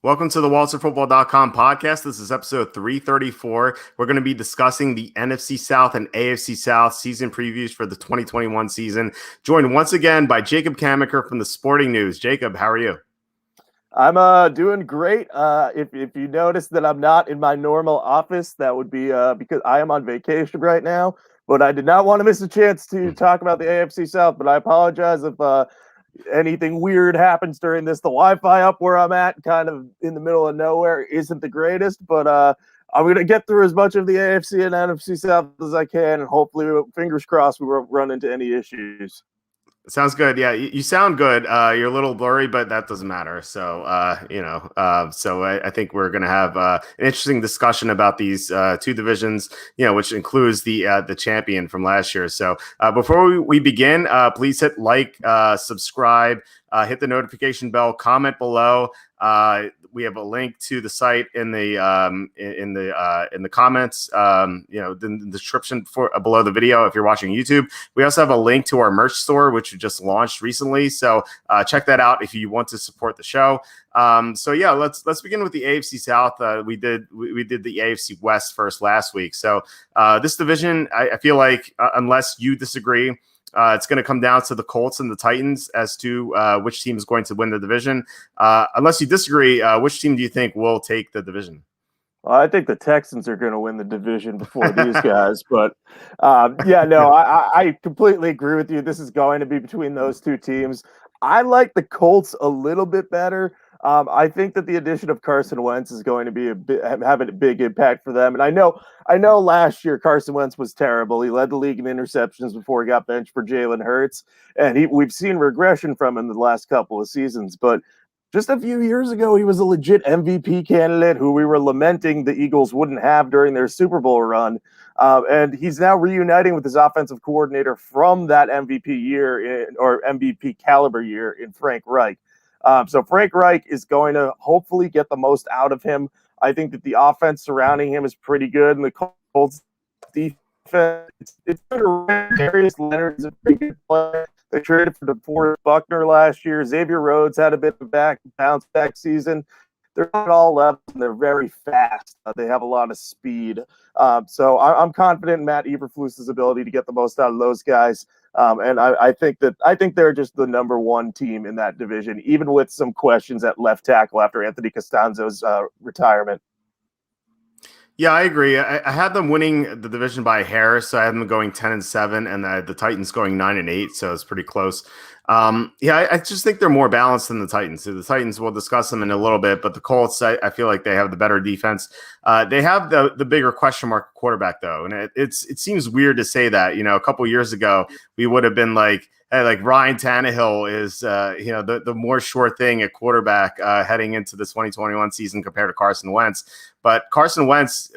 Welcome to the WalterFootball.com podcast. This is episode 334. We're going to be discussing the NFC South and AFC South season previews for the 2021 season. Joined once again by Jacob Camenker from the Sporting News. Jacob, how are you? I'm doing great. If you notice that I'm not in my normal office, that would be because I am on vacation right now. But I did not want to miss a chance to talk about the AFC South. But I apologize if anything weird happens during this. The Wi-Fi up where I'm at, kind of in the middle of nowhere, isn't the greatest. But I'm going to get through as much of the AFC and NFC South as I can, and hopefully, fingers crossed, we won't run into any issues. Sounds good. Yeah, you sound good. You're a little blurry, but that doesn't matter. So, I think we're going to have an interesting discussion about these two divisions, which includes the champion from last year. So before we begin, please hit like, subscribe, hit the notification bell, comment below. We have a link to the site in the comments, the description for below the video if you're watching YouTube. We also have a link to our merch store, which we just launched recently. So check that out if you want to support the show. Let's begin with the AFC South. We did the AFC West first last week. So this division, I feel like unless you disagree, it's going to come down to the Colts and the Titans as to which team is going to win the division. Unless you disagree, which team do you think will take the division? Well, I think the Texans are going to win the division before these guys. But, I completely agree with you. This is going to be between those two teams. I like the Colts a little bit better. I think that the addition of Carson Wentz is going to be having a big impact for them. And I know last year Carson Wentz was terrible. He led the league in interceptions before he got benched for Jalen Hurts. And we've seen regression from him in the last couple of seasons. But just a few years ago, he was a legit MVP candidate who we were lamenting the Eagles wouldn't have during their Super Bowl run. And he's now reuniting with his offensive coordinator from that MVP year or MVP caliber year in Frank Reich. So Frank Reich is going to hopefully get the most out of him. I think that the offense surrounding him is pretty good, and the Colts defense, it's good. Darius Leonard is a pretty good player. They traded for DeForest Buckner last year. Xavier Rhodes had a bit of a bounce back season. They're at all levels, and they're very fast. They have a lot of speed. So I'm confident in Matt Eberflus's ability to get the most out of those guys. And I think they're just the number one team in that division, even with some questions at left tackle after Anthony Costanzo's retirement. Yeah, I agree. I had them winning the division by a hair, so I had them going 10-7, and the Titans going 9-8, so it's pretty close. I just think they're more balanced than the Titans. So the Titans, we'll discuss them in a little bit, but the Colts, I feel like they have the better defense. They have the bigger question mark quarterback, though, and it seems weird to say that. A couple of years ago, we would have been like, hey, like Ryan Tannehill is, the more sure thing at quarterback heading into the 2021 season compared to Carson Wentz. But Carson Wentz,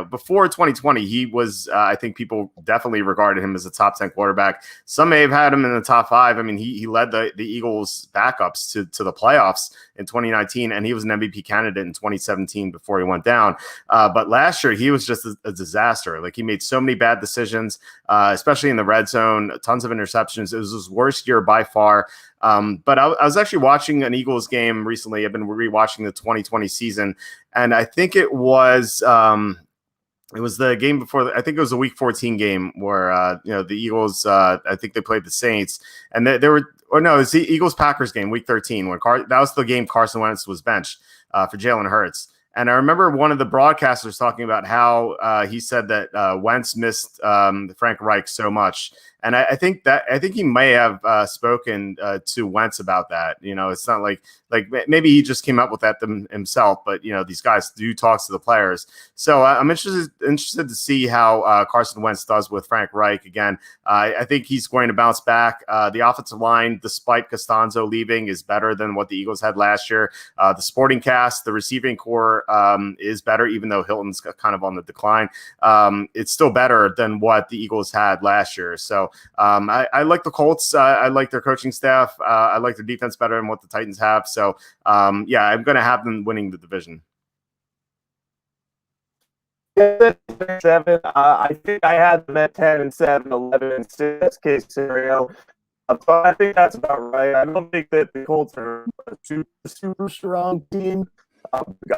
before 2020, he was, I think people definitely regarded him as a top 10 quarterback. Some may have had him in the top 5. I mean, he led the Eagles backups to the playoffs in 2019, and he was an MVP candidate in 2017 before he went down. But last year, he was just a disaster. Like, he made so many bad decisions, especially in the red zone, tons of interceptions. It was his worst year by far. But I was actually watching an Eagles game recently. I've been rewatching the 2020 season, and I think it was the game before. I think it was a Week 14 game where the Eagles. I think they played the Saints, and they were. Or no, it's the Eagles-Packers game, Week 13, when that was the game Carson Wentz was benched for Jalen Hurts. And I remember one of the broadcasters talking about how he said that Wentz missed Frank Reich so much. And I think he may have spoken to Wentz about that. It's not like maybe he just came up with that himself, but these guys do talk to the players. So I'm interested to see how Carson Wentz does with Frank Reich again. I think he's going to bounce back. The offensive line, despite Costanzo leaving, is better than what the Eagles had last year. The supporting cast, the receiving core is better, even though Hilton's kind of on the decline. It's still better than what the Eagles had last year. So I like the Colts. I like their coaching staff. I like their defense better than what the Titans have. So, I'm going to have them winning the division. 7. I think I had them at 10-7, 11-6 case scenario. So I think that's about right. I don't think that the Colts are a super strong team.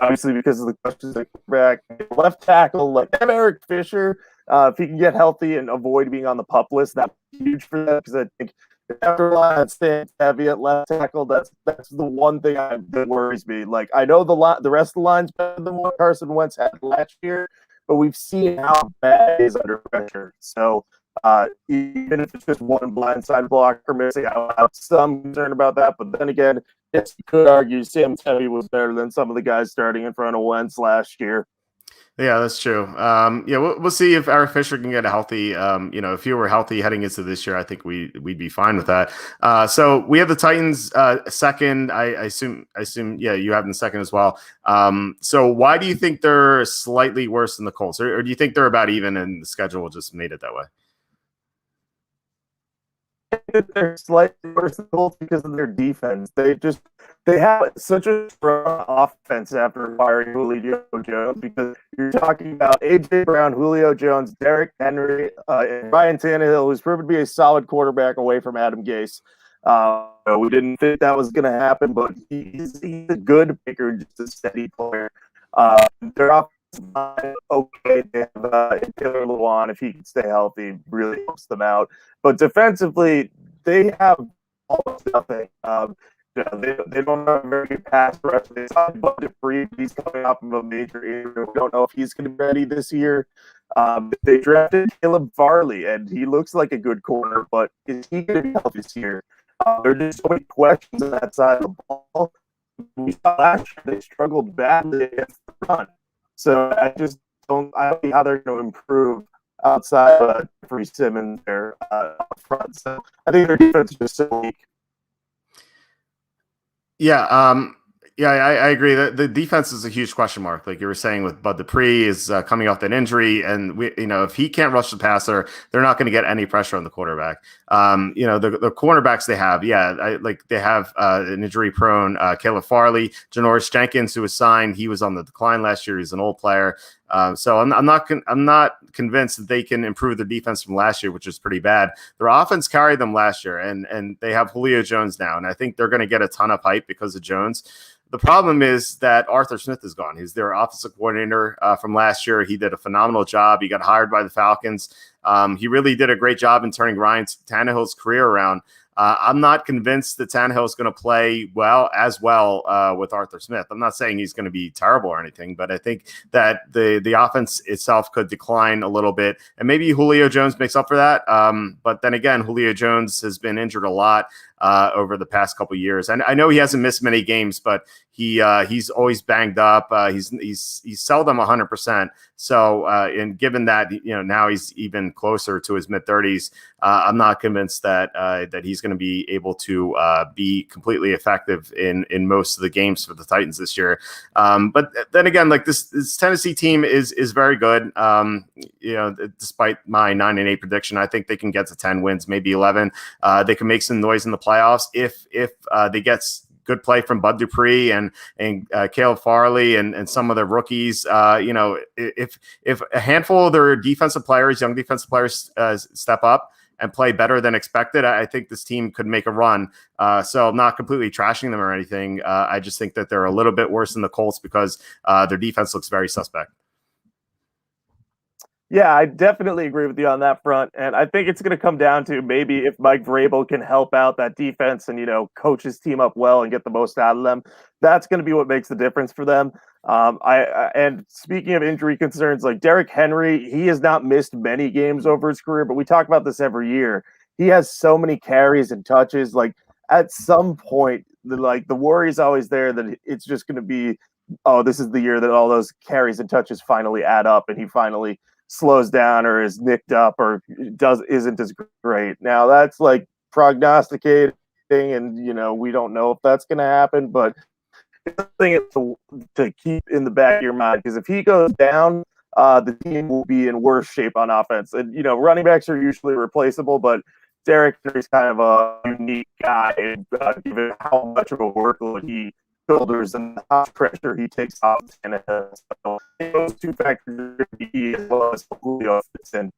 Obviously, because of the questions like back, left tackle, like Eric Fisher, if he can get healthy and avoid being on the pup list, that's huge for them because I think after line stands heavy at left tackle, that's the one thing that worries me. Like I know the rest of the line's better than what Carson Wentz had last year, but we've seen how bad he is under pressure. So even if it's just one blindside blocker missing, I have some concern about that. But then again, yes, you could argue Sam Tevy was better than some of the guys starting in front of Wentz last year. Yeah, that's true. Yeah, we'll see if Eric Fisher can get healthy. If he were healthy heading into this year, I think we'd be fine with that. So we have the Titans second. I assume, yeah, you have them second as well. So why do you think they're slightly worse than the Colts, or do you think they're about even and the schedule just made it that way? They're slightly worse than the Colts because of their defense. They have such a strong offense after acquiring Julio Jones because you're talking about AJ Brown, Julio Jones, Derrick Henry, and Ryan Tannehill, who's proven to be a solid quarterback away from Adam Gase. We didn't think that was going to happen, but he's a good picker, just a steady player. Their offensive line, okay, they have Taylor Lewan, if he can stay healthy, really helps them out. But defensively, they have almost nothing. They don't have a very good pass rush. They saw Bud Dupree. He's coming off of a major injury. We don't know if he's going to be ready this year. They drafted Caleb Farley, and he looks like a good corner, but is he going to be healthy this year? There are just so many questions on that side of the ball. We saw last year they struggled badly against the run. So I don't see how they're going to improve outside of Free Simmons there up front. So I think their defense is just so weak. Yeah, I agree that the defense is a huge question mark. Like you were saying, with Bud Dupree is coming off that injury, and if he can't rush the passer, they're not going to get any pressure on the quarterback. The cornerbacks they have, they have an injury-prone Caleb Farley, Janoris Jenkins, who was signed. He was on the decline last year. He's an old player. So I'm not convinced that they can improve their defense from last year, which is pretty bad. Their offense carried them last year, and they have Julio Jones now, and I think they're going to get a ton of hype because of Jones. The problem is that Arthur Smith is gone. He's their offensive coordinator from last year. He did a phenomenal job. He got hired by the Falcons. He really did a great job in turning Ryan Tannehill's career around. I'm not convinced that Tannehill is going to play well with Arthur Smith. I'm not saying he's going to be terrible or anything, but I think that the offense itself could decline a little bit, and maybe Julio Jones makes up for that. But then again, Julio Jones has been injured a lot over the past couple of years, and I know he hasn't missed many games, but he's always banged up. He's seldom 100%. So, and given that now he's even closer to his mid-30s, I'm not convinced that he's going to be able to be completely effective in most of the games for the Titans this year. But then again, like this Tennessee team is very good. Despite my 9-8 prediction, I think they can get to 10 wins, maybe 11. They can make some noise in the playoffs if they get good play from Bud Dupree and Caleb Farley and some of the rookies. If a handful of their young defensive players step up and play better than expected, I think this team could make a run. So I'm not completely trashing them or anything. I just think that they're a little bit worse than the Colts because their defense looks very suspect. Yeah, I definitely agree with you on that front. And I think it's going to come down to maybe if Mike Vrabel can help out that defense and, coach his team up well and get the most out of them. That's going to be what makes the difference for them. And speaking of injury concerns, like Derrick Henry, he has not missed many games over his career, but we talk about this every year. He has so many carries and touches. Like at some point, the worry is always there that it's just going to be, oh, this is the year that all those carries and touches finally add up and he finally slows down or is nicked up or isn't as great. Now that's like prognosticating, and we don't know if that's going to happen, but the thing is to keep in the back of your mind, because if he goes down, the team will be in worse shape on offense. And running backs are usually replaceable, but Derrick Henry's kind of a unique guy, given how much of a workload he shoulders and how much pressure he takes off. So those two factors are key, as well as Julio fits in.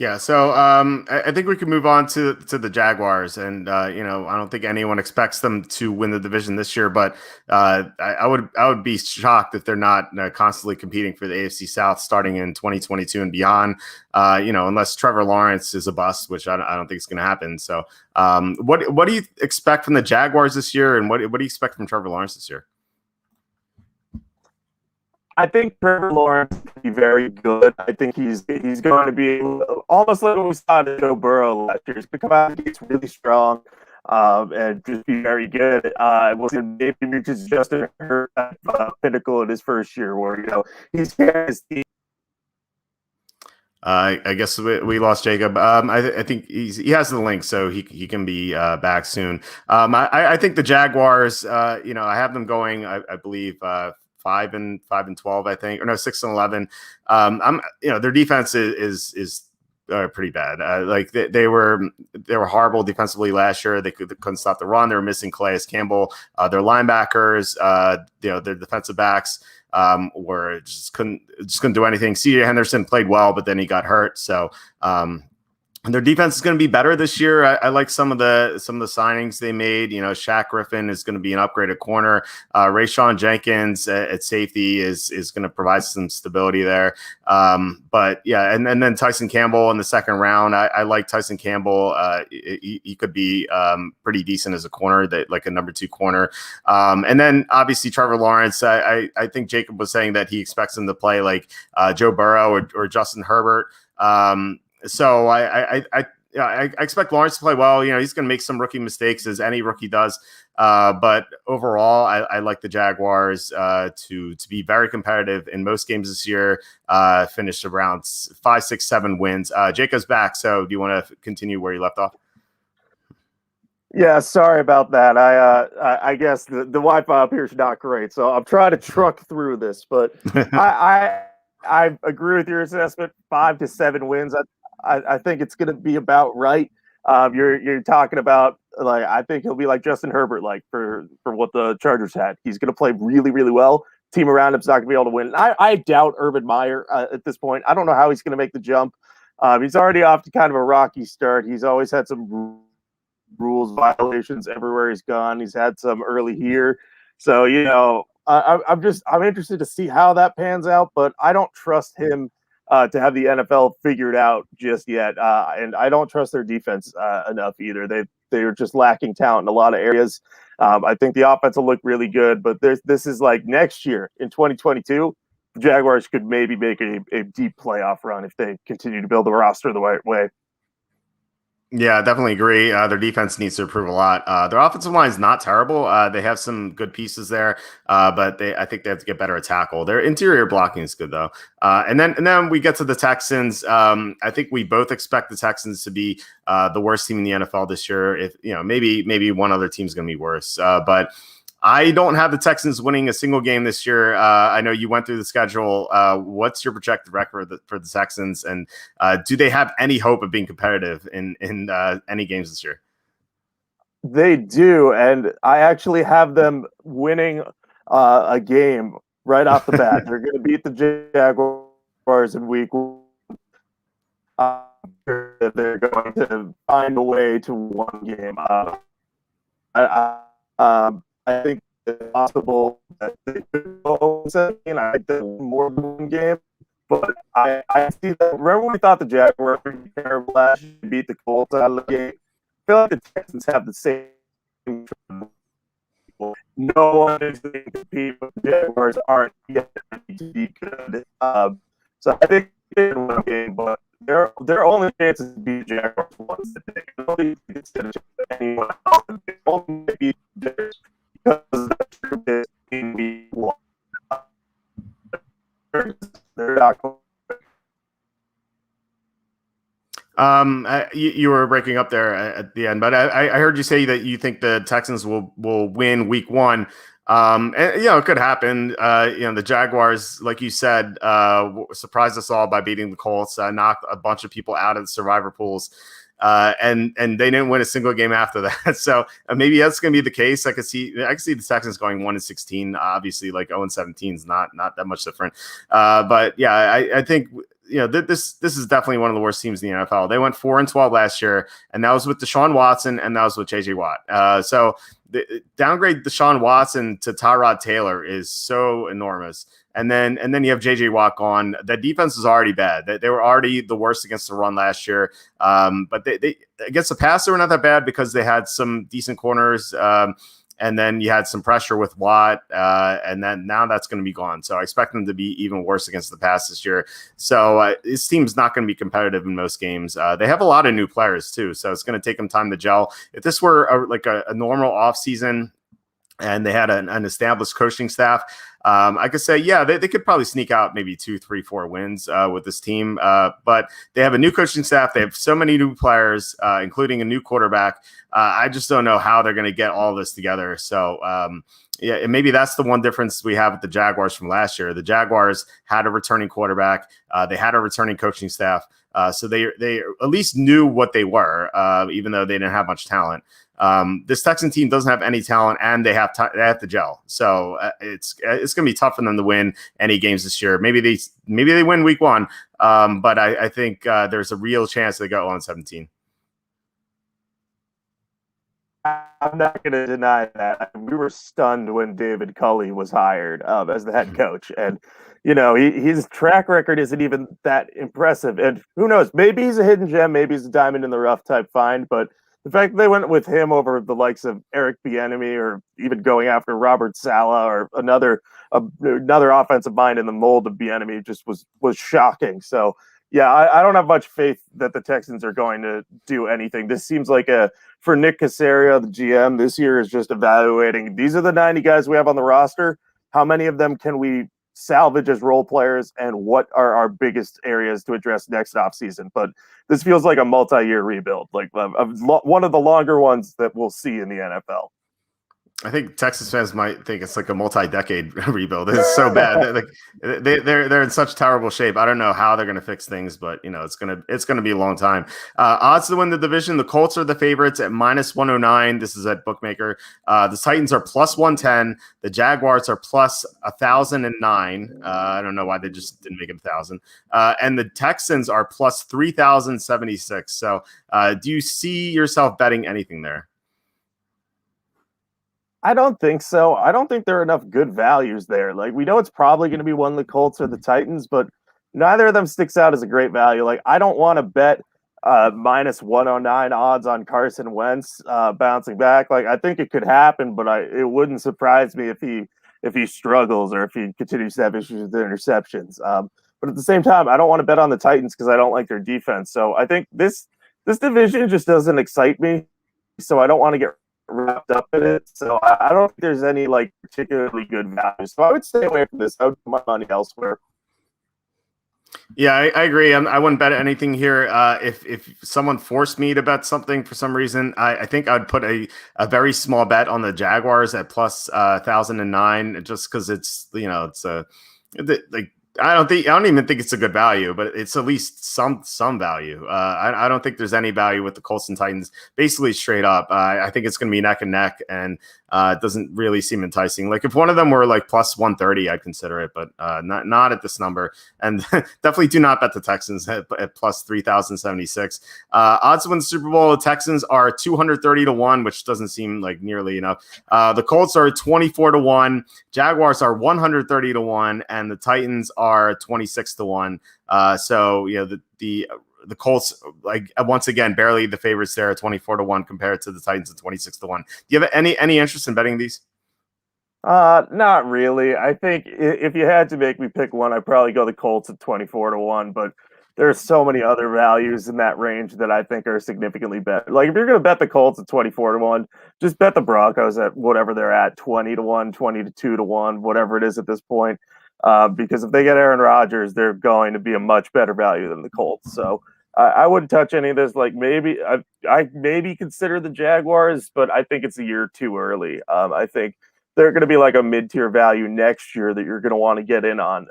Yeah, so I think we can move on to the Jaguars, and I don't think anyone expects them to win the division this year, but I would be shocked if they're not constantly competing for the AFC South starting in 2022 and beyond. Unless Trevor Lawrence is a bust, which I don't think is going to happen. So, what do you expect from the Jaguars this year, and what do you expect from Trevor Lawrence this year? I think Trevor Lawrence will be very good. I think he's going to be almost like what we saw to Joe Burrow last year. He's going to come out and he's really strong and just be very good. We'll see if he reaches Justin Herbert pinnacle in his first year, where he's his team. I guess we lost Jacob. I think he has the link, so he can be back soon. I think the Jaguars. I have them going. I believe 5-12. I think, or no, 6-11. Their defense is pretty bad. Like they were horrible defensively last year. They couldn't stop the run. They were missing Calais Campbell. Their linebackers, their defensive backs. Where just couldn't do anything. C.J. Henderson played well, but then he got hurt. So and their defense is going to be better this year. I like some of the signings they made. Shaq Griffin is going to be an upgraded corner. Rayshawn Jenkins at safety is going to provide some stability there. But yeah, and then Tyson Campbell in the second round. I like Tyson Campbell. He could be pretty decent as a corner, like a number 2 corner. And then obviously Trevor Lawrence. I think Jacob was saying that he expects him to play like Joe Burrow or Justin Herbert. So I expect Lawrence to play well. He's going to make some rookie mistakes, as any rookie does. But overall, I like the Jaguars to be very competitive in most games this year. Finish around 5, 6, 7 wins. Jacob's back, so do you want to continue where you left off? Yeah, sorry about that. I guess the Wi-Fi up here is not great, so I'm trying to truck through this. But I agree with your assessment. 5 to 7 wins. I think it's going to be about right. You're talking about, like, I think he'll be like Justin Herbert, like for what the Chargers had. He's going to play really, really well. Team around him's not going to be able to win. I doubt Urban Meyer at this point. I don't know how he's going to make the jump. He's already off to kind of a rocky start. He's always had some rules violations everywhere he's gone. He's had some early here. So, I'm interested to see how that pans out, but I don't trust him to have the NFL figured out just yet. And I don't trust their defense enough either. They're just lacking talent in a lot of areas. I think the offense will look really good, but this is like next year in 2022, the Jaguars could maybe make a deep playoff run if they continue to build the roster the right way. Yeah, I definitely agree. Their defense needs to improve a lot. Their offensive line is not terrible. They have some good pieces there, but I think they have to get better at tackle. Their interior blocking is good though. And then we get to the Texans. I think we both expect the Texans to be the worst team in the NFL this year. If maybe one other team is going to be worse, but I don't have the Texans winning a single game this year. I know you went through the schedule. What's your projected record for the Texans, and do they have any hope of being competitive in any games this year? They do, and I actually have them winning a game right off the bat. They're going to beat the Jaguars in week 1. They're going to find a way to win a game. I think it's possible that they could go 17. I think they're more than one game, but I see that. Remember when we thought the Jaguars would be terrible last year, beat the Colts out of the game? I feel like the Texans have the same. No one is going to compete, but the Jaguars aren't yet to be good. So I think they can win a game, but their only chance is to beat the Jaguars once. They can only consider anyone else. They only beat the Jaguars. Because the truth is, we won. They're not you were breaking up there at the end, but I heard you say that you think the Texans will win week 1. And it could happen. The Jaguars, like you said, surprised us all by beating the Colts, knocked a bunch of people out of the survivor pools. And they didn't win a single game after that. So maybe that's going to be the case. I could see the Texans going 1-16. Obviously, like 0-17 is not that much different. But yeah, I think this is definitely one of the worst teams in the NFL. They went 4-12 last year, and that was with Deshaun Watson, and that was with JJ Watt. So downgrade Deshaun Watson to Tyrod Taylor is so enormous. And then you have JJ Watt gone. That defense is already bad. They were already the worst against the run last year. But they against the pass, they were not that bad because they had some decent corners. And then you had some pressure with Watt, and then now that's going to be gone. So I expect them to be even worse against the pass this year. So this team's not going to be competitive in most games. They have a lot of new players too, so it's going to take them time to gel. If this were a normal offseason and they had an established coaching staff, I could say, yeah, they could probably sneak out maybe 2, 3, 4 wins with this team. But they have a new coaching staff. They have so many new players, including a new quarterback. I just don't know how they're going to get all this together. So, yeah, and maybe that's the one difference we have with the Jaguars from last year. The Jaguars had a returning quarterback. They had a returning coaching staff. So they at least knew what they were, even though they didn't have much talent. This Texan team doesn't have any talent, and they have to gel. So it's going to be tough for them to win any games this year. Maybe they win week 1, but I think there's a real chance they go 0-17. I'm not going to deny that. We were stunned when David Culley was hired as the head coach. And, his track record isn't even that impressive. And who knows, maybe he's a hidden gem, maybe he's a diamond in the rough type find. But the fact that they went with him over the likes of Eric Bieniemy or even going after Robert Saleh or another offensive mind in the mold of Bieniemy just was shocking. So, yeah, I don't have much faith that the Texans are going to do anything. This seems like for Nick Caserio, the GM, this year is just evaluating. These are the 90 guys we have on the roster. How many of them can we salvage as role players, and what are our biggest areas to address next offseason? But this feels like a multi-year rebuild, like one of the longer ones that we'll see in the NFL. I think Texas fans might think it's like a multi-decade rebuild. It's so bad. They're in such terrible shape. I don't know how they're going to fix things, but it's gonna be a long time. Odds to win the division: the Colts are the favorites at -109. This is at Bookmaker. The Titans are +110. The Jaguars are +1,009. I don't know why they just didn't make it 1,000. And the Texans are +3,076. So, do you see yourself betting anything there? I don't think so. I don't think there are enough good values there. Like, we know it's probably going to be one of the Colts or the Titans, but neither of them sticks out as a great value. Like, I don't want to bet -109 odds on Carson Wentz bouncing back. Like, I think it could happen, but it wouldn't surprise me if he struggles or if he continues to have issues with the interceptions. But at the same time, I don't want to bet on the Titans because I don't like their defense. So I think this division just doesn't excite me. So I don't want to get wrapped up in it. So I don't think there's any particularly good value. So I would stay away from this. I would put my money elsewhere. Yeah, I agree. I wouldn't bet anything here. If someone forced me to bet something for some reason, I think I'd put a very small bet on the Jaguars at +1,009, just because it's I don't even think it's a good value, but it's at least some value. I don't think there's any value with the Colts and Titans. Basically, straight up, I think it's going to be neck and neck, and it doesn't really seem enticing. Like, if one of them were like +130, I'd consider it, but not at this number. And definitely do not bet the Texans at +3,076. Odds to win the Super Bowl: the Texans are 230-1, which doesn't seem like nearly enough. The Colts are 24-1. Jaguars are 130-1, and the Titans are 26-1. So the Colts, once again, barely the favorites there at 24-1 compared to the Titans at 26-1. Do you have any interest in betting these? Not really. I think if you had to make me pick one, I'd probably go the Colts at 24-1, but there's so many other values in that range that I think are significantly better. Like, if you're going to bet the Colts at 24-1, just bet the Broncos at whatever they're at, 20-1, 22-1, whatever it is at this point. Because if they get Aaron Rodgers, they're going to be a much better value than the Colts. So I wouldn't touch any of this. Like, maybe I maybe consider the Jaguars, but I think it's a year too early. I think they're going to be like a mid-tier value next year that you're going to want to get in on.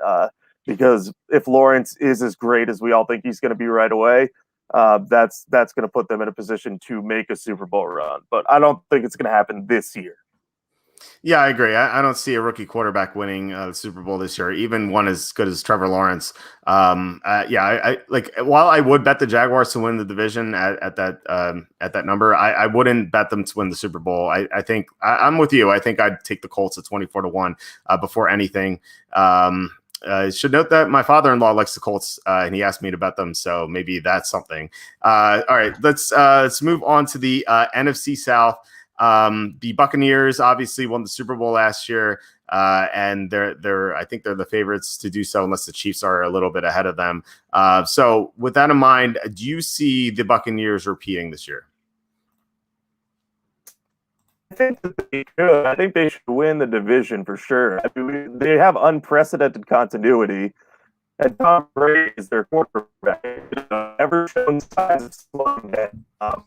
Because if Lawrence is as great as we all think he's going to be right away, that's going to put them in a position to make a Super Bowl run. But I don't think it's going to happen this year. Yeah, I agree. I don't see a rookie quarterback winning the Super Bowl this year, even one as good as Trevor Lawrence. Yeah, I like. While I would bet the Jaguars to win the division at that number, I wouldn't bet them to win the Super Bowl. I think I'm with you. I think I'd take the Colts at 24-1 before anything. Should note that my father-in-law likes the Colts, and he asked me to bet them, so maybe that's something. All right, let's move on to the NFC South. The Buccaneers obviously won the Super Bowl last year, and I think they're the favorites to do so unless the Chiefs are a little bit ahead of them. So with that in mind, do you see the Buccaneers repeating this year? I think that they could. I think they should win the division for sure. I mean, they have unprecedented continuity, and Tom Brady is their quarterback. Never shown signs of slowing down.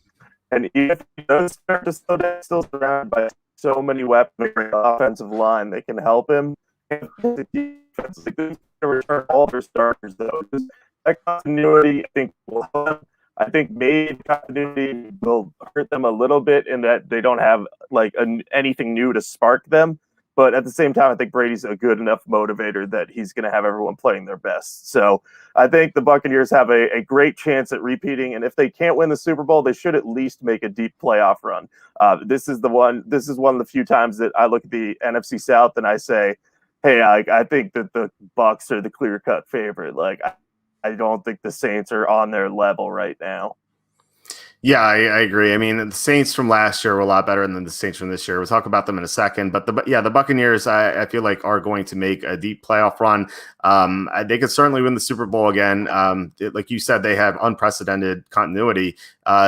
And if he does start to slow down, still surrounded by so many weapons, the offensive line, they can help him. And the defense, like, they're going to return all their starters, though. Just that continuity, I think, will help them. I think maybe continuity will hurt them a little bit in that they don't have like anything new to spark them. But at the same time, I think Brady's a good enough motivator that he's going to have everyone playing their best. So I think the Buccaneers have a great chance at repeating. And if they can't win the Super Bowl, they should at least make a deep playoff run. This is one of the few times that I look at the NFC South and I say, hey, I think that the Bucs are the clear-cut favorite. Like, I don't think the Saints are on their level right now. Yeah, I agree. I mean, the Saints from last year were a lot better than the Saints from this year. We'll talk about them in a second. But the Buccaneers, I feel like, are going to make a deep playoff run. They could certainly win the Super Bowl again. Like you said, they have unprecedented continuity.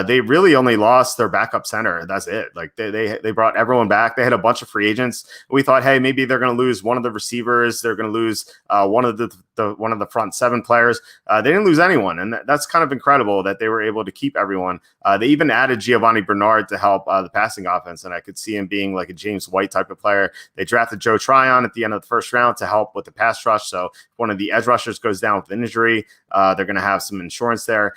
They really only lost their backup center. That's it. Like they brought everyone back. They had a bunch of free agents. We thought, hey, maybe they're going to lose one of the receivers. They're going to lose one of the front seven players. They didn't lose anyone, and that's kind of incredible that they were able to keep everyone. They even added Giovanni Bernard to help the passing offense, and I could see him being like a James White type of player. They drafted Joe Tryon at the end of the first round to help with the pass rush. So if one of the edge rushers goes down with an injury, they're going to have some insurance there.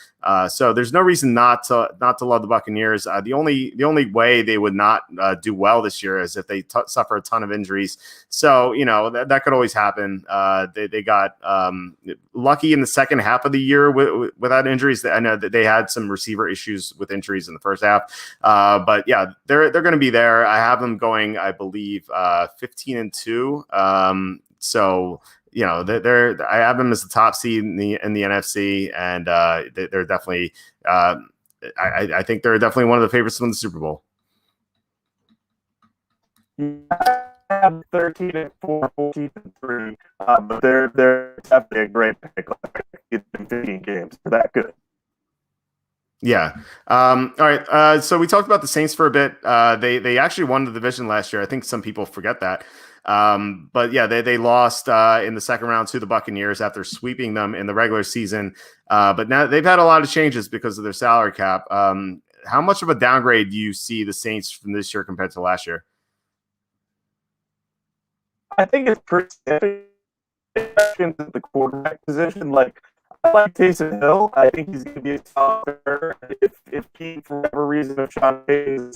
So there's no reason not to love the Buccaneers. The only way they would not do well this year is if they suffer a ton of injuries. So that could always happen. They got lucky in the second half of the year without injuries. I know that they had some receiver issues with injuries in the first half, but yeah, they're going to be there. I have them going, I believe, 15-2. So I have them as the top seed in the NFC, and they're definitely. I think they're definitely one of the favorites to win the Super Bowl. I have 13-4, 14-3, but they're definitely a great pick. It's been 15 games. They're that good. Yeah. All right. So we talked about the Saints for a bit. They actually won the division last year. I think some people forget that. But yeah, they lost in the second round to the Buccaneers after sweeping them in the regular season. But now they've had a lot of changes because of their salary cap. How much of a downgrade do you see the Saints from this year compared to last year? I think it's pretty significant at the quarterback position. Like, I like Taysom Hill. I think he's going to be a solid player. If he, for whatever reason, if Sean Payton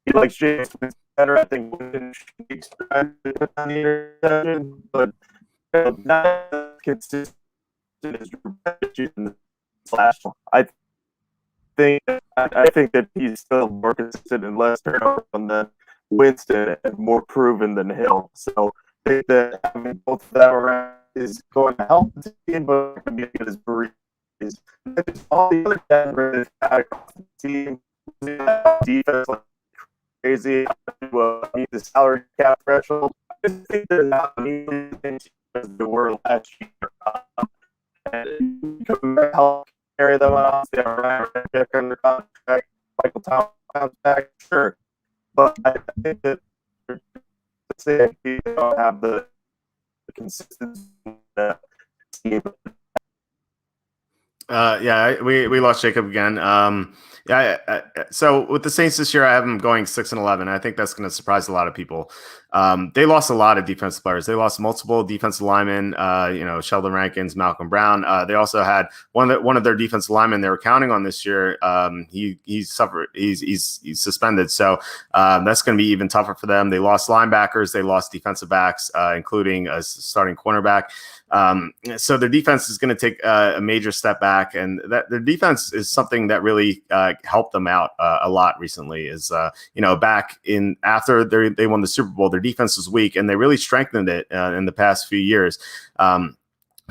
he likes James better, I think Winston should on the interception, but not consistent as last one. I think that he's still more consistent and less turnover than Winston and more proven than Hill. So I think that having both of them around is going to help the team, but it can be good as Breeze. All the other categories across the team, defense like crazy, meet the salary cap threshold. I just think they're not meeting as they were last year. And help carry them off. They are under contract. Michael Thomas comes back, sure. But I think that they don't have the consistency team. Yeah, we lost Jacob again. Yeah, so with the Saints this year, I have them going 6-11. I think that's going to surprise a lot of people. They lost a lot of defensive players. They lost multiple defensive linemen. Sheldon Rankins, Malcolm Brown. They also had one of their defensive linemen they were counting on this year. He's suffered. He's suspended. So that's going to be even tougher for them. They lost linebackers. They lost defensive backs, including a starting cornerback. So their defense is going to take a major step back, and that their defense is something that really helped them out a lot recently. Is back in after they won the Super Bowl, their defense was weak, and they really strengthened it in the past few years. And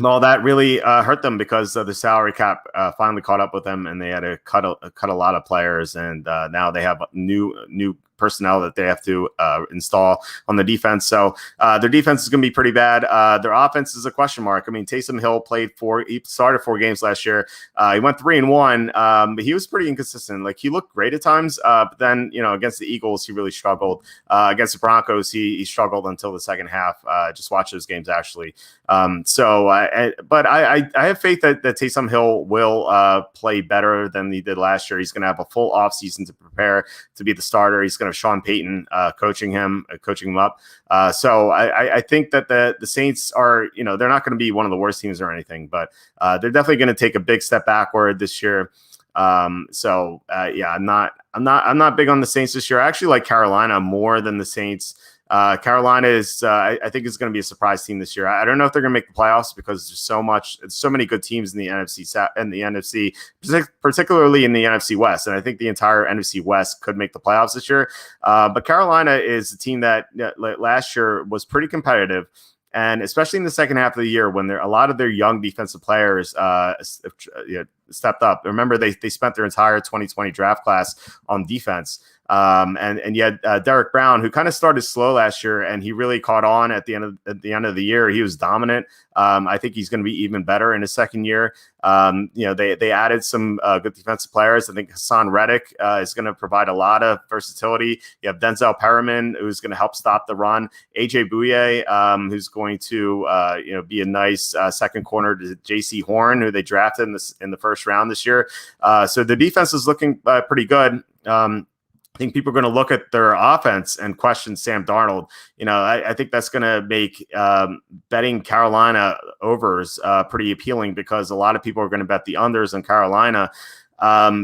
all that really hurt them because the salary cap finally caught up with them, and they had to cut a lot of players, and now they have new personnel that they have to install on the defense. So their defense is going to be pretty bad. Their offense is a question mark. I mean, Taysom Hill he started 4 games last year. He went 3-1, but he was pretty inconsistent. Like, he looked great at times, but then against the Eagles he really struggled. Against the Broncos he struggled until the second half. Just watch those games actually. But I have faith that Taysom Hill will play better than he did last year. He's going to have a full offseason to prepare to be the starter. He's going to have Sean Payton coaching him up. So I think that the Saints are, they're not going to be one of the worst teams or anything, but they're definitely going to take a big step backward this year. I'm not big on the Saints this year. I actually like Carolina more than the Saints. Carolina is, I think, is going to be a surprise team this year. I don't know if they're going to make the playoffs because there's so many good teams in the NFC, particularly in the NFC West. And I think the entire NFC West could make the playoffs this year. But Carolina is a team that last year was pretty competitive. And especially in the second half of the year, when a lot of their young defensive players stepped up. Remember, they spent their entire 2020 draft class on defense. And you had Derek Brown, who kind of started slow last year, and he really caught on at the end of the year. He was dominant. I think he's going to be even better in his second year. They added some good defensive players. I think Hassan Reddick is going to provide a lot of versatility. You have Denzel Perriman, who's going to help stop the run. AJ Bouye, who's going to be a nice second corner to J.C. Horn, who they drafted in the first round this year. So the defense is looking pretty good. I think people are going to look at their offense and question Sam Darnold. I think that's going to make betting Carolina overs pretty appealing, because a lot of people are going to bet the unders in Carolina.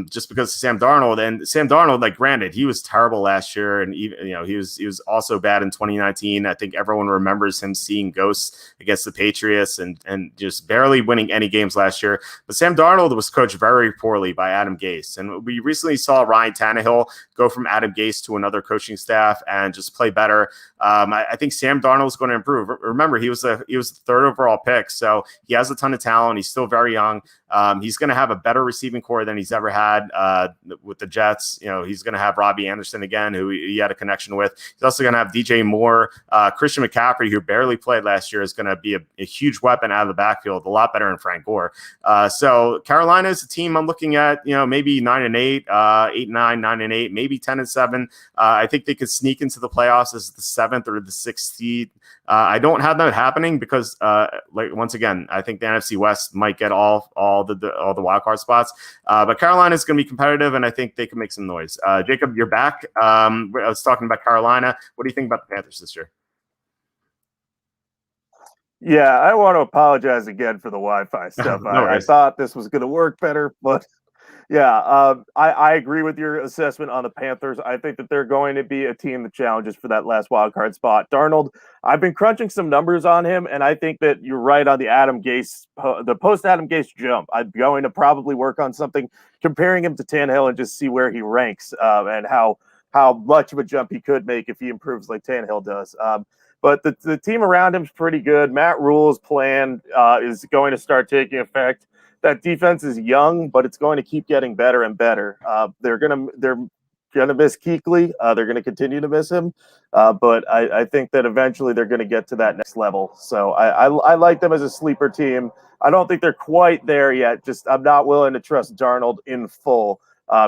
Just because of Sam Darnold. And Sam Darnold, like, granted, he was terrible last year, and even, he was also bad in 2019. I think everyone remembers him seeing ghosts against the Patriots and just barely winning any games last year. But Sam Darnold was coached very poorly by Adam Gase, and we recently saw Ryan Tannehill go from Adam Gase to another coaching staff and just play better. I think Sam Darnold is going to improve. Remember, he was the third overall pick, so he has a ton of talent. He's still very young. He's going to have a better receiving core than he's ever had with the Jets. He's going to have Robbie Anderson again, who he had a connection with. He's also going to have DJ Moore. Christian McCaffrey, who barely played last year, is going to be a huge weapon out of the backfield, a lot better than Frank Gore. So Carolina is a team I'm looking at, maybe 9-8, 8-9, 9-8, maybe 10-7. I think they could sneak into the playoffs as the 7th or the 6th seed. I don't have that happening because, once again, I think the NFC West might get all the wild card spots. But Carolina is going to be competitive, and I think they can make some noise. Jacob, you're back. I was talking about Carolina. What do you think about the Panthers this year? Yeah, I want to apologize again for the Wi-Fi stuff. No I thought this was going to work better, but yeah, I agree with your assessment on the Panthers. I think that they're going to be a team that challenges for that last wild card spot. Darnold, I've been crunching some numbers on him, and I think that you're right on the the post-Adam Gase jump. I'm going to probably work on something comparing him to Tannehill and just see where he ranks and how much of a jump he could make if he improves like Tannehill does. But the team around him is pretty good. Matt Rule's plan is going to start taking effect. That defense is young, but it's going to keep getting better and better. They're gonna miss Kuechly. They're gonna continue to miss him, but I think that eventually they're gonna get to that next level. So I like them as a sleeper team. I don't think they're quite there yet. Just I'm not willing to trust Darnold in full,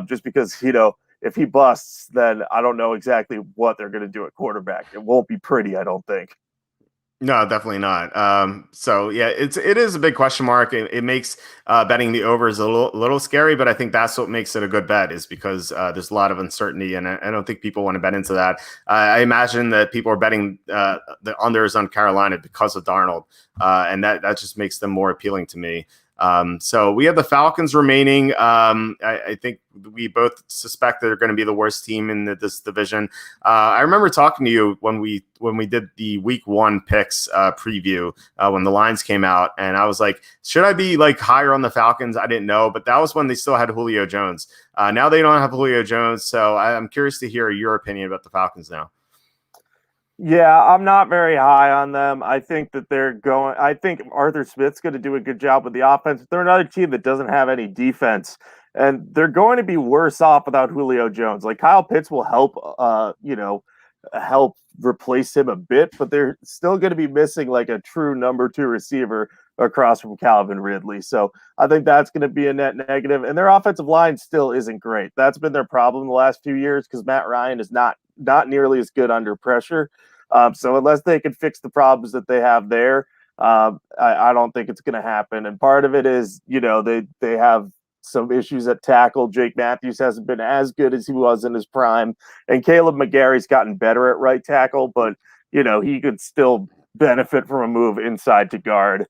just because if he busts, then I don't know exactly what they're gonna do at quarterback. It won't be pretty, I don't think. No, definitely not. So yeah, it is a big question mark. It makes betting the overs a little scary, but I think that's what makes it a good bet is because there's a lot of uncertainty, and I don't think people want to bet into that. I imagine that people are betting the unders on Carolina because of Darnold, and that just makes them more appealing to me. So we have the Falcons remaining. I think we both suspect they're going to be the worst team in this division. I remember talking to you when we did the Week 1 picks preview when the lines came out, and I was like, should I be like higher on the Falcons? I didn't know, but that was when they still had Julio Jones. Now they don't have Julio Jones, so I'm curious to hear your opinion about the Falcons now. Yeah, I'm not very high on them. I think that I think Arthur Smith's going to do a good job with the offense. They're another team that doesn't have any defense, and they're going to be worse off without Julio Jones. Like Kyle Pitts will help, help replace him a bit, but they're still going to be missing like a true number 2 receiver across from Calvin Ridley. So I think that's going to be a net negative. And their offensive line still isn't great. That's been their problem the last few years because Matt Ryan is not nearly as good under pressure. So unless they can fix the problems that they have there, I don't think it's going to happen. And part of it is, they have some issues at tackle. Jake Matthews hasn't been as good as he was in his prime, and Caleb McGarry's gotten better at right tackle, but he could still benefit from a move inside to guard.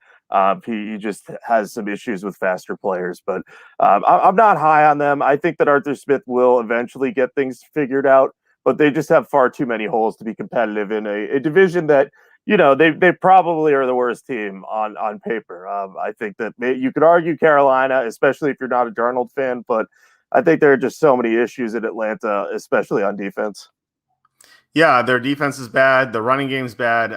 He just has some issues with faster players, but I'm not high on them. I think that Arthur Smith will eventually get things figured out, but they just have far too many holes to be competitive in a division that they probably are the worst team on paper. I think that you could argue Carolina, especially if you're not a Darnold fan, but I think there are just so many issues in Atlanta, especially on defense. Yeah, their defense is bad. The running game's bad.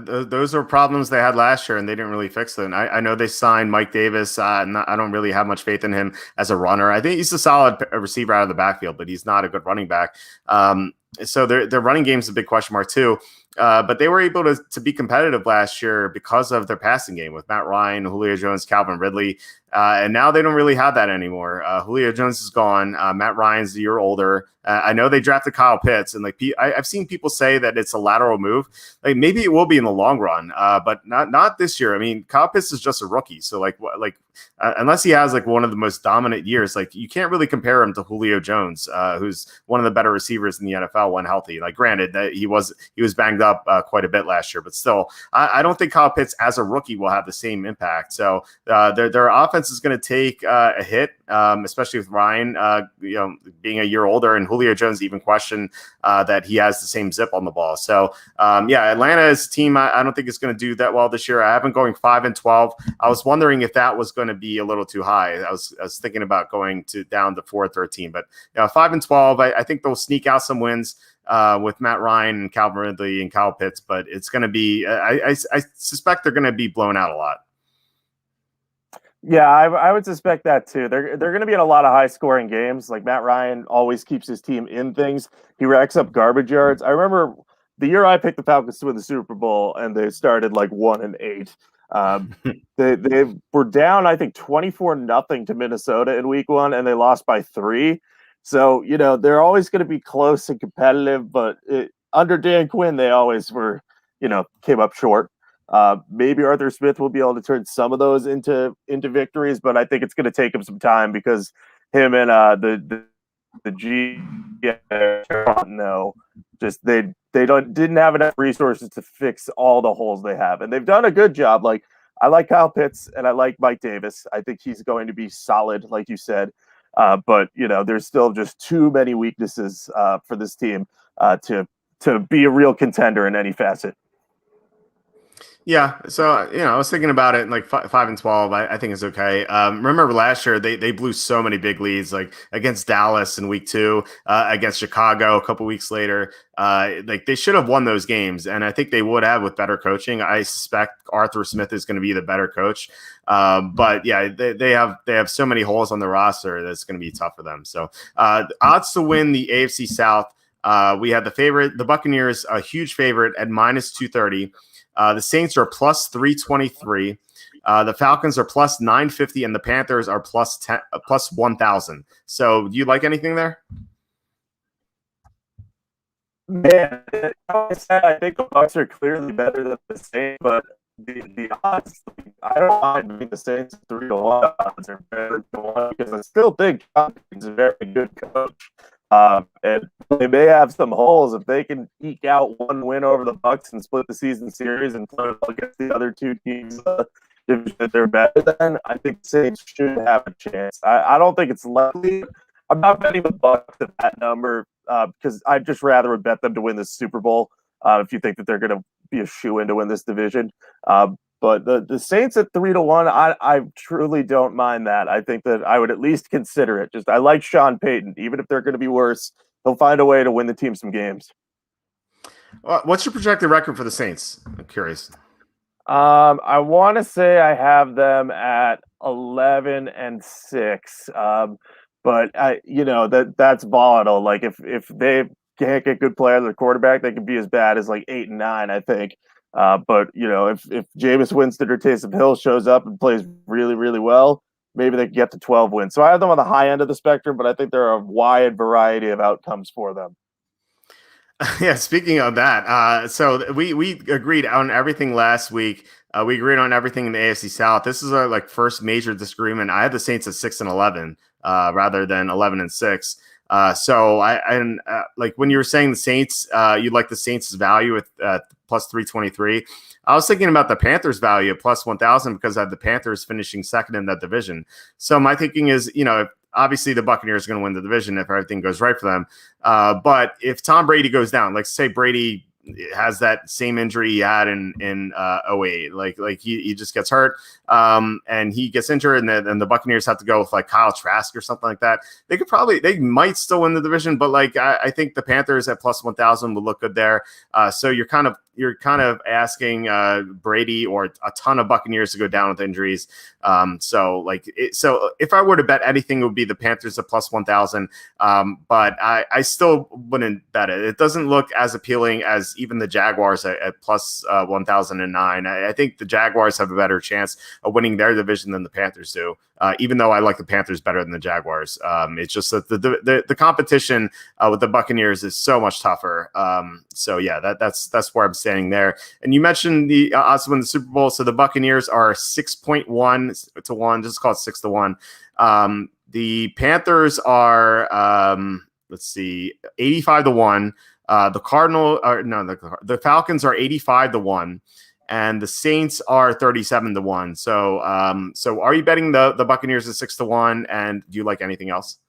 Those are problems they had last year, and they didn't really fix them. I know they signed Mike Davis. I don't really have much faith in him as a runner. I think he's a solid receiver out of the backfield, but he's not a good running back. So their running game's a big question mark too. But they were able to be competitive last year because of their passing game with Matt Ryan, Julio Jones, Calvin Ridley. And now they don't really have that anymore. Julio Jones is gone. Matt Ryan's a year older. I know they drafted Kyle Pitts, and I've seen people say that it's a lateral move. Like maybe it will be in the long run, but not this year. I mean, Kyle Pitts is just a rookie, so unless he has like one of the most dominant years, like you can't really compare him to Julio Jones, who's one of the better receivers in the NFL when healthy. Like granted that he was banged up quite a bit last year, but still, I don't think Kyle Pitts as a rookie will have the same impact. So their offense is going to take a hit, especially with Ryan, being a year older, and Julio Jones even questioned that he has the same zip on the ball. So Atlanta is a team I don't think is going to do that well this year. I have been going 5-12. I was wondering if that was going to be a little too high. I was thinking about going down to 4-13, but 5-12. I think they'll sneak out some wins with Matt Ryan and Calvin Ridley and Kyle Pitts, but it's going to be. I suspect they're going to be blown out a lot. Yeah, I would suspect that too. They're going to be in a lot of high scoring games. Like Matt Ryan always keeps his team in things. He racks up garbage yards. I remember the year I picked the Falcons to win the Super Bowl, and they started like 1-8. They were down, I think, 24-0 to Minnesota in Week 1, and they lost by 3. So they're always going to be close and competitive, but under Dan Quinn, they always were, came up short. Maybe Arthur Smith will be able to turn some of those into victories, but I think it's going to take him some time because him and the G they didn't have enough resources to fix all the holes they have, and they've done a good job. Like I like Kyle Pitts and I like Mike Davis. I think he's going to be solid, like you said. But there's still just too many weaknesses for this team to be a real contender in any facet. Yeah, so I was thinking about it, like 5-12. I think it's okay. Remember last year they blew so many big leads, like against Dallas in Week 2, against Chicago a couple weeks later. Like they should have won those games, and I think they would have with better coaching. I suspect Arthur Smith is going to be the better coach. But yeah, they have so many holes on the roster that's going to be tough for them. So odds to win the AFC South. We have the favorite, the Buccaneers, a huge favorite at -230. The Saints are +323. The Falcons are +950, and the Panthers are +1,000. So, do you like anything there? Man, like I said, I think the Bucks are clearly better than the Saints, but the odds, like, I don't mind being the Saints 3-1 odds are better than one because I still think John is a very good coach. And they may have some holes if they can eke out one win over the Bucks and split the season series and play against the other two teams that they're better than. I think the Saints should have a chance. I don't think it's likely. I'm not betting the Bucks at that number because I'd just rather would bet them to win the Super Bowl if you think that they're going to be a shoe-in to win this division. But the Saints at 3-1, I truly don't mind that. I think that I would at least consider it. Just I like Sean Payton, even if they're going to be worse, he'll find a way to win the team some games. What's your projected record for the Saints? I'm curious. I want to say I have them at 11-6. But that's volatile. Like if they can't get good play out of the quarterback, they could be as bad as like 8-9, I think. But if Jameis Winston or Taysom Hill shows up and plays really, really well, maybe they can get to 12 wins. So I have them on the high end of the spectrum, but I think there are a wide variety of outcomes for them. Yeah, speaking of that, so we agreed on everything last week. We agreed on everything in the AFC South. This is our like first major disagreement. I had the Saints at 6-11 rather than 11-6. So like when you were saying the Saints, you like the Saints' value at plus 323. I was thinking about the Panthers' value at plus 1,000 because I had the Panthers finishing second in that division. So my thinking is, obviously the Buccaneers are going to win the division if everything goes right for them. But if Tom Brady goes down, like say Brady has that same injury he had in 08, like he just gets hurt and he gets injured and the Buccaneers have to go with like Kyle Trask or something like that. They might still win the division, but like I think the Panthers at plus 1,000 would look good there. So you're kind of asking Brady or a ton of Buccaneers to go down with injuries. So if I were to bet anything, it would be the Panthers at plus 1,000. But I still wouldn't bet it. It doesn't look as appealing as even the Jaguars at plus 1,009. I think the Jaguars have a better chance of winning their division than the Panthers do. Even though I like the Panthers better than the Jaguars. It's just that the competition with the Buccaneers is so much tougher. So yeah, that's where I'm standing there. And you mentioned the odds to win the Super Bowl. So the Buccaneers are 6.1 to 1, just call it 6-1. The Panthers are 85 to 1. The Falcons are 85 to 1. And the Saints are 37 to 1. So are you betting the Buccaneers at 6 to 1? And do you like anything else?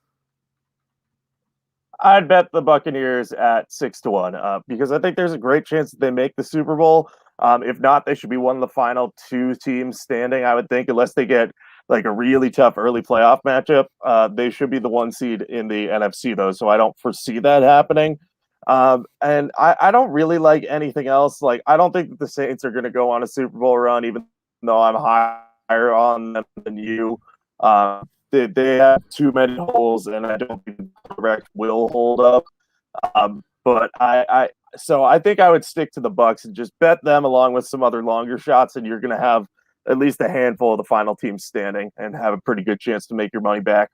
I'd bet the Buccaneers at 6 to 1 because I think there's a great chance that they make the Super Bowl. If not, they should be one of the final two teams standing, I would think, unless they get like a really tough early playoff matchup. They should be the 1 seed in the NFC, though, so I don't foresee that happening. And I don't really like anything else. Like, I don't think that the Saints are going to go on a Super Bowl run, even though I'm higher on them than you. They have too many holes, and I don't think the quarterback will hold up. But I think I would stick to the Bucks and just bet them along with some other longer shots, and you're going to have at least a handful of the final teams standing and have a pretty good chance to make your money back.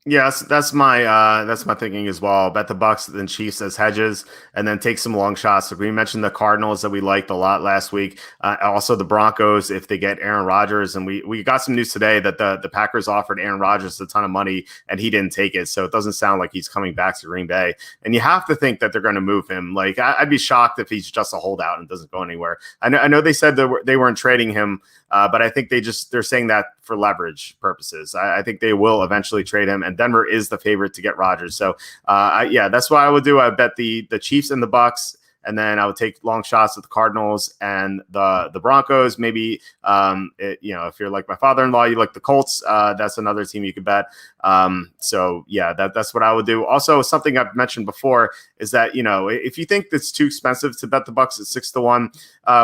Yes, that's my thinking as well. Bet the Bucks and Chiefs as hedges, and then take some long shots. So we mentioned the Cardinals that we liked a lot last week. Also the Broncos if they get Aaron Rodgers, and we got some news today that the Packers offered Aaron Rodgers a ton of money and he didn't take it. So it doesn't sound like he's coming back to Green Bay. And you have to think that they're going to move him. Like I'd be shocked if he's just a holdout and doesn't go anywhere. I know they said that they weren't trading him. But I think they're saying that for leverage purposes. I think they will eventually trade him, and Denver is the favorite to get Rodgers. So, that's what I would do. I bet the Chiefs and the Bucks, and then I would take long shots with the Cardinals and the Broncos. Maybe, if you're like my father-in-law, you like the Colts. That's another team you could bet. That's what I would do. Also, something I've mentioned before is that, if you think it's too expensive to bet the Bucks at 6 to 1,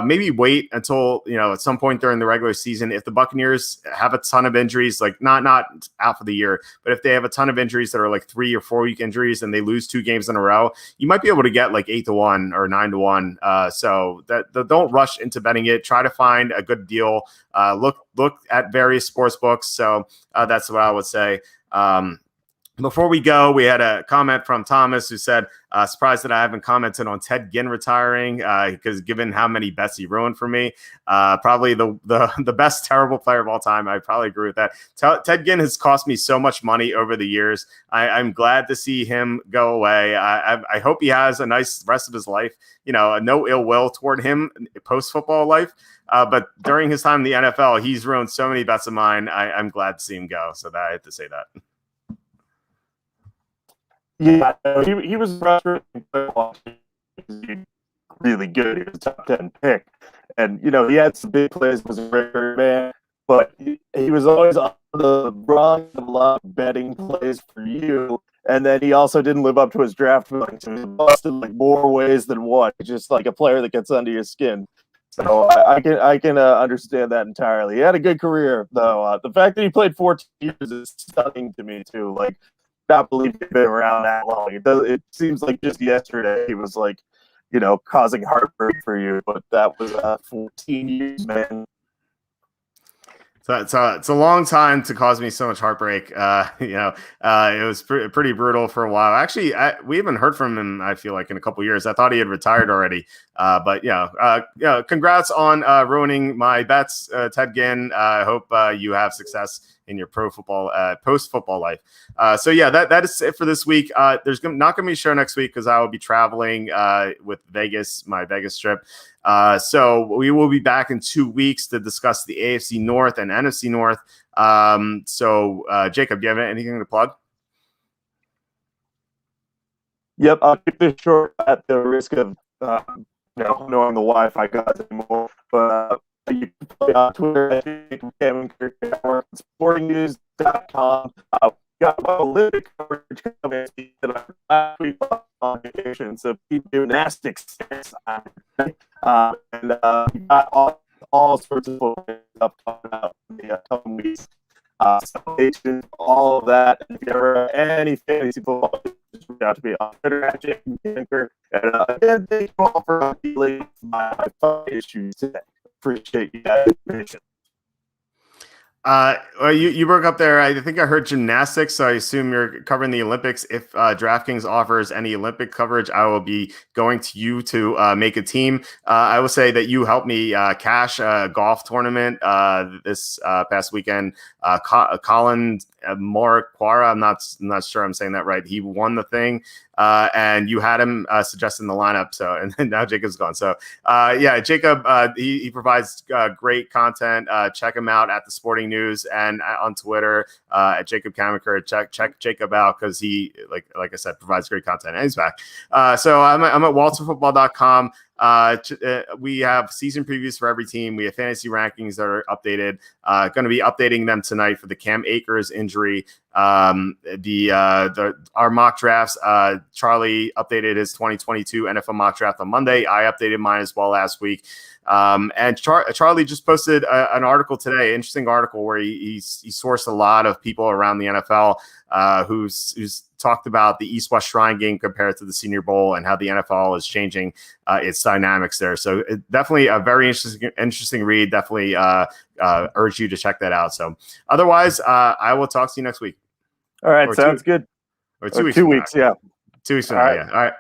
maybe wait until, at some point during the regular season, if the Buccaneers have a ton of injuries, like not out for the year, but if they have a ton of injuries that are like 3 or 4 week injuries and they lose 2 games in a row, you might be able to get like 8 to 1 or 9 to 1. So don't rush into betting it. Try to find a good deal. Look at various sports books. So that's what I would say. Before we go, we had a comment from Thomas who said, surprised that I haven't commented on Ted Ginn retiring because given how many bets he ruined for me, probably the best terrible player of all time. I probably agree with that. Ted Ginn has cost me so much money over the years. I'm glad to see him go away. I hope he has a nice rest of his life. No ill will toward him post-football life. But during his time in the NFL, he's ruined so many bets of mine. I'm glad to see him go. So I had to say that. Yeah, he was frustrating. Really good. He was a top 10 pick. And, he had some big plays, was a record man, but he was always on the run of a lot of betting plays for you. And then he also didn't live up to his draft billing. So he was busted like more ways than one. Just like a player that gets under your skin. So I can understand that entirely. He had a good career, though. The fact that he played 14 years is stunning to me, too. Like, not believe he's been around that long. It seems like just yesterday he was like, causing heartbreak for you, but that was 14 years, man. So it's a long time to cause me so much heartbreak. It was pretty brutal for a while. Actually, we haven't heard from him, I feel like, in a couple of years. I thought he had retired already. But congrats on ruining my bets, Ted Ginn. I hope you have success in your pro football, post-football life. That is it for this week. There's not going to be a show next week because I will be traveling with my Vegas trip. So we will be back in 2 weeks to discuss the AFC North and NFC North. Jacob, do you have anything to plug? Yep, I'll keep this short at the risk of knowing the Wi-Fi guys anymore. But you can play on Twitter at Jacob Camenker, sportingnews.com. Got Olympic coverage coming last week on vacation, so keep doing gymnastics. And got all sorts of stuff coming out in the coming weeks. All of that. And if you ever have any fantasy football, just reach out to me on Twitter at Jacob Camenker. And again, thank you all for dealing with my issues today. Appreciate you guys. You broke up there. I think I heard gymnastics, so I assume you're covering the Olympics. If DraftKings offers any Olympic coverage, I will be going to you to make a team. I will say that you helped me cash a golf tournament this past weekend. Colin Morquara, I'm not sure I'm saying that right. He won the thing, and you had him suggesting the lineup. So, and now Jacob's gone. So, Jacob, he provides great content. Check him out at the Sporting News and on Twitter at Jacob Camenker. Check Jacob out because he, like I said, provides great content. And he's back. So I'm at walterfootball.com. We have season previews for every team. We have fantasy rankings that are updated. Going to be updating them tonight for the Cam Akers injury. Our mock drafts. Charlie updated his 2022 NFL mock draft on Monday. I updated mine as well last week. And Charlie just posted an article today, interesting article where he sourced a lot of people around the NFL who's talked about the East-West Shrine game compared to the Senior Bowl and how the NFL is changing its dynamics there. So definitely a very interesting read. Definitely urge you to check that out. So otherwise, I will talk to you next week. All right, sounds good. Or 2 weeks. 2 weeks, yeah. 2 weeks from now, yeah. All right.